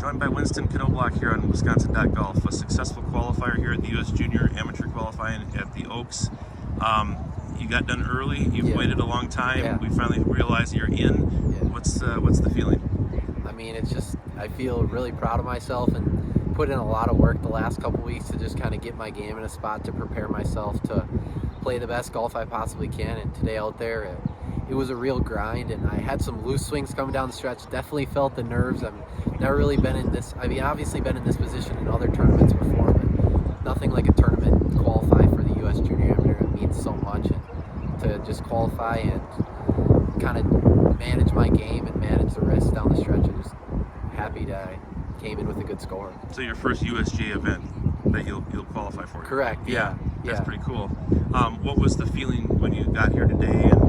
Joined by Winston Knobloch here on Wisconsin.golf, a successful qualifier here at the U.S. Junior Amateur Qualifying at the Oaks. You got done early. You've waited a long time. Yeah. We finally realized you're in. Yeah. What's the feeling? I mean, it's just, I feel really proud of myself and put in a lot of work the last couple weeks to just kind of get my game in a spot to prepare myself to play the best golf I possibly can. And today out there, it was a real grind, and I had some loose swings coming down the stretch. Definitely felt the nerves. I've never really been in this, obviously been in this position in other tournaments before, but nothing like a tournament qualify for the U.S. Junior Amateur. It means so much, and to just qualify and kind of manage my game and manage the rest down the stretch. I'm just happy that I came in with a good score. So your first USG event that you'll qualify for? Correct. Yeah. That's pretty cool. What was the feeling when you got here today, and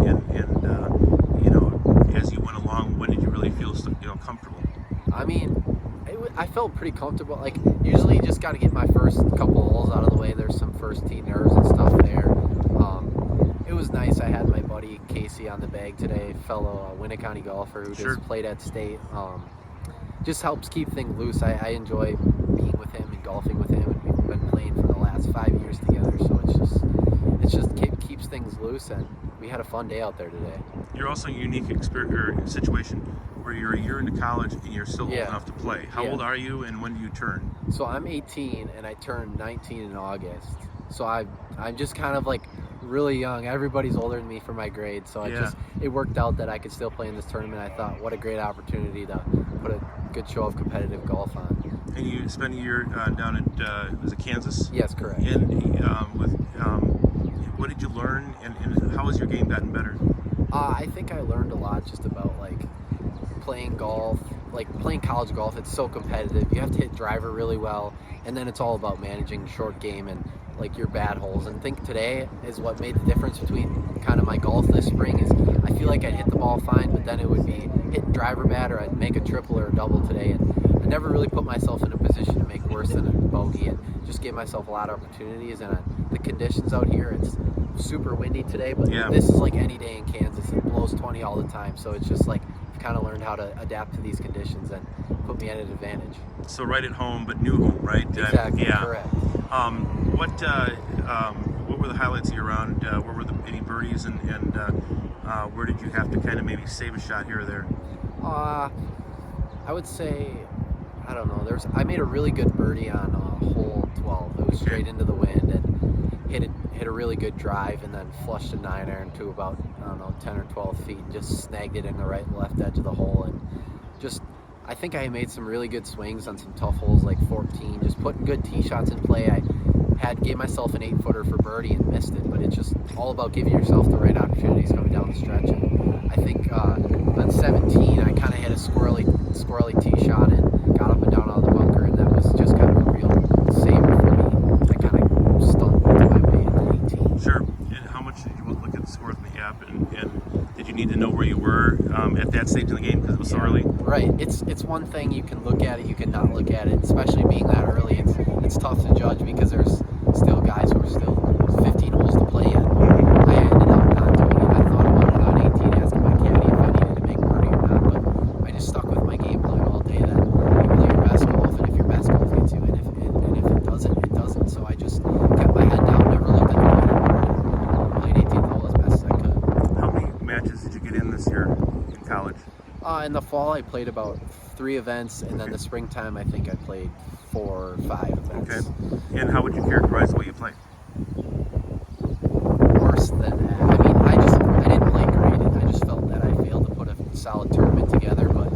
you know, as you went along, when did you really feel comfortable? I mean, I felt pretty comfortable. Like, usually you just got to get my first couple holes out of the way. There's some first tee nerves and stuff there. It was nice. I had my buddy Casey on the bag today, fellow Winneconne golfer who just played at state. Just helps keep things loose. I enjoy being with him and golfing with him, and we've been playing for the last 5 years together. So keeps things loose, and we had a fun day out there today. You're also in a unique situation where you're a year into college and you're still old enough to play. How old are you, and when do you turn? So I'm 18 and I turned 19 in August. So I'm just kind of like really young. Everybody's older than me for my grade, so it worked out that I could still play in this tournament. I thought, what a great opportunity to put a good show of competitive golf on. And you spent a year down at was it Kansas? Yes, correct. And what did you learn, and how has your game gotten better? I think I learned a lot just about like playing golf, like playing college golf. It's so competitive. You have to hit driver really well, and then it's all about managing short game and like your bad holes. And I think today is what made the difference between kind of my golf this spring. Is I feel like I'd hit the ball fine, but then it would be hitting driver bad, or I'd make a triple or a double today. And I never really put myself in a position to make worse than a bogey, and just gave myself a lot of opportunities. And the conditions out here, it's super windy today, but this is like any day in Kansas. It blows 20 all the time, so it's just like I've kind of learned how to adapt to these conditions and put me at an advantage. So right at home, but new home, right? Exactly. Correct. What were the highlights of your round? Where were any birdies, and where did you have to kind of maybe save a shot here or there? I would say, I don't know. I made a really good birdie on hole 12. It was straight into the wind and hit a really good drive, and then flushed a 9-iron to about, I don't know, 10 or 12 feet, and just snagged it in the left edge of the hole. And just, I think I made some really good swings on some tough holes like 14, just putting good tee shots in play. I gave myself an 8-footer for birdie and missed it, but it's just all about giving yourself the right opportunities coming down the stretch. And I think on 17, I kind of hit a squirrely tee shot and got up and down out of the bunker, and that was just kind of a real saver for me. I kind of stumbled my way into 18. Sure. And how much did you look at the scores in the app, and did you need to know where you were at that stage in the game because it was so early? Right. It's one thing you can look at it, you can not look at it, especially being that early. It's tough to judge because there's still guys who are still 15 holes to play in. I ended up not doing it. I thought about it on 18, asking my caddy if I needed to make birdie or not, but I just stuck with my game plan all day that you play your best golf, and if your best golf gets you, and if it doesn't, it doesn't. So I just kept my head down, never looked at the plate, played 18th hole as best as I could. How many matches did you get in this year in college? In the fall, I played about 3 events, and then the springtime, I think I played 4 or 5 events. Okay. And how would you characterize the way you play? Worse than that. I mean, I didn't play great, and I just felt that I failed to put a solid tournament together, but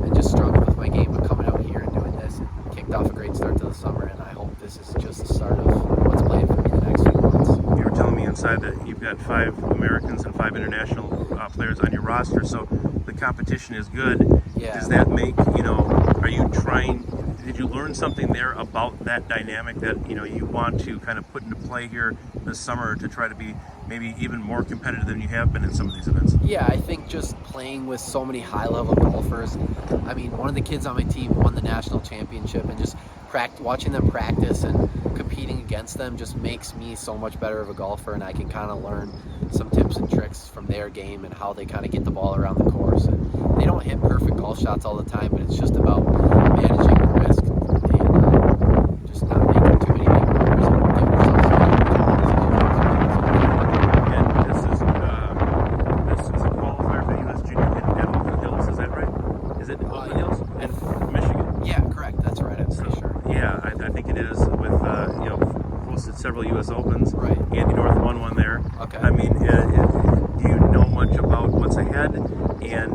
I just struggled with my game. But coming out here and doing this, it kicked off a great start to the summer, and I hope this is just the start of what's playing for me the next few months. You were telling me inside that you've got 5 Americans and 5 international players on your roster, so the competition is good. Yeah. Does that make, are you trying, did you learn something there about that dynamic that, you want to kind of put into play here this summer to try to be maybe even more competitive than you have been in some of these events? Yeah, I think just playing with so many high-level golfers. I mean, one of the kids on my team won the national championship, and just watching them practice and competing against them just makes me so much better of a golfer, and I can kind of learn some tips and tricks from their game and how they kind of get the ball around the course. And they don't hit perfect golf shots all the time, but it's just about managing several U.S. Opens. Right. Andy North won one there. Okay. I mean, do you know much about what's ahead, and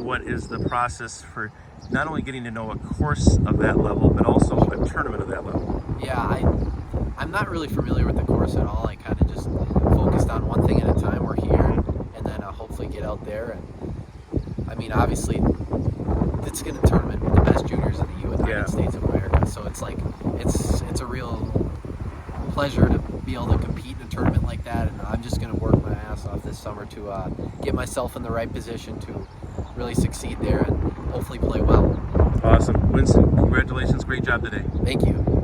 what is the process for not only getting to know a course of that level, but also a tournament of that level? Yeah, I'm not really familiar with the course at all. I kind of just focused on one thing at a time. We're here, and then I'll hopefully get out there. And I mean, obviously, it's going to tournament with the best juniors in the United Yeah. States of America. So it's like it's a real pleasure to be able to compete in a tournament like that. And I'm just going to work my ass off this summer to get myself in the right position to really succeed there and hopefully play well. Awesome. Winston, congratulations. Great job today. Thank you.